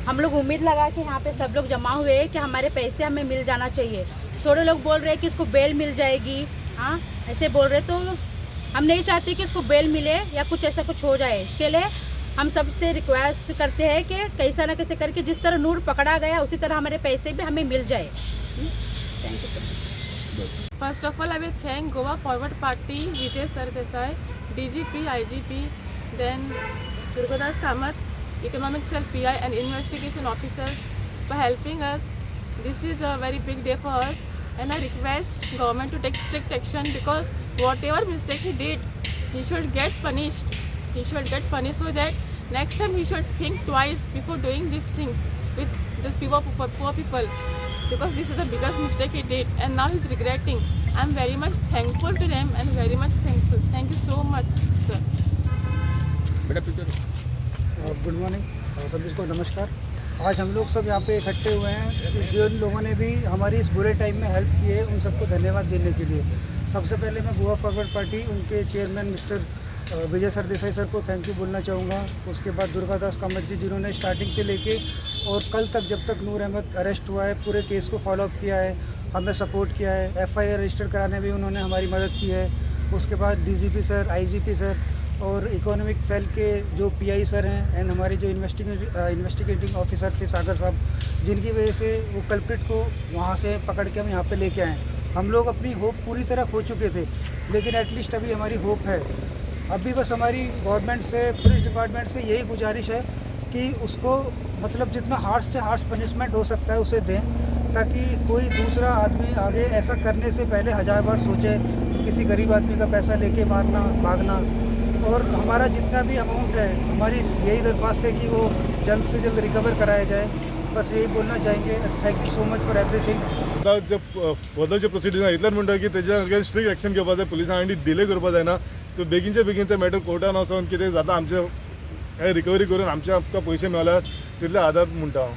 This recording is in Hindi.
हम लोग उम्मीद लगा कि यहाँ पे सब लोग जमा हुए हैं कि हमारे पैसे हमें मिल जाना चाहिए। थोड़े लोग बोल रहे हैं कि इसको बेल मिल जाएगी, हाँ ऐसे बोल रहे, तो हम नहीं चाहते कि इसको बेल मिले या कुछ ऐसा कुछ हो जाए। इसके लिए हम सबसे रिक्वेस्ट करते हैं कि कैसा ना कैसे करके जिस तरह नूर पकड़ा गया उसी तरह हमारे पैसे भी हमें मिल जाए। Thank you sir. First of all, I will thank Goa Forward Party, Vijay Sardesai, DGP, IGP, then Durgadas Kamath, Economic Cell PI and Investigation Officers for helping us. This is a very big day for us, and I request government to take strict action because whatever mistake he did, he should get punished. He should get punished so that next time he should think twice before doing these things with the poor people. Because this is the biggest mistake he did and now he's regretting. I'm very much thankful to them and very much thankful. Thank you so much, sir. Good morning सभी को नमस्कार। आज हम लोग सब यहाँ पे इकट्ठे हुए हैं, जिन लोगों ने भी हमारी इस बुरे टाइम में हेल्प की है उन सबको धन्यवाद देने के लिए। सबसे पहले मैं गोवा फॉरवर्ड पार्टी उनके चेयरमैन मिस्टर विजय सरदेसाई सर को थैंक यू बोलना चाहूँगा। उसके बाद दुर्गादास कामत जी जिन्होंने स्टार्टिंग से लेके और कल तक जब तक नूर अहमद अरेस्ट हुआ है पूरे केस को फॉलोअप किया है, हमें सपोर्ट किया है, FIR रजिस्टर कराने में उन्होंने हमारी मदद की है। उसके बाद DGP सर, IGP सर और इकोनॉमिक सेल के जो PI सर हैं एंड हमारे जो इन्वेस्टिगेटिंग ऑफिसर थे सागर साहब, जिनकी वजह से वो कल्प्रिट को वहाँ से पकड़ के हम यहाँ पे लेके आए। हम लोग अपनी होप पूरी तरह खो चुके थे, लेकिन एटलीस्ट अभी हमारी होप है। अभी बस हमारी गवर्नमेंट से, पुलिस डिपार्टमेंट से यही गुजारिश है कि उसको मतलब जितना हार्श से हार्श पनिशमेंट हो सकता है उसे दें, ताकि कोई दूसरा आदमी आगे ऐसा करने से पहले 1000 बार सोचे। किसी गरीब आदमी का पैसा लेके मारना, भागना, और हमारा जितना भी अमाउंट है हमारी यही दरख्वास्त है कि वो जल्द से जल्द रिकवर कराया जाए। बस यही बोलना चाहेंगे। Thank you so much for everything. आता जे फर्दरचे प्रोसिडींग इतल्याच म्हणटा की तेज्या अगेन्स्ट स्ट्रिक्ट एक्शन घेवपाक जाय, पुलिसां आनी डिले करपाक जायना। तो बेगीनचे बेगीन ते मॅटर कोर्टान वचोन कितें जाता आमचे रिकवरी करून आमचे आमकां पयशे मेळ्ळ्यात तितले आदार म्हणटा हांव।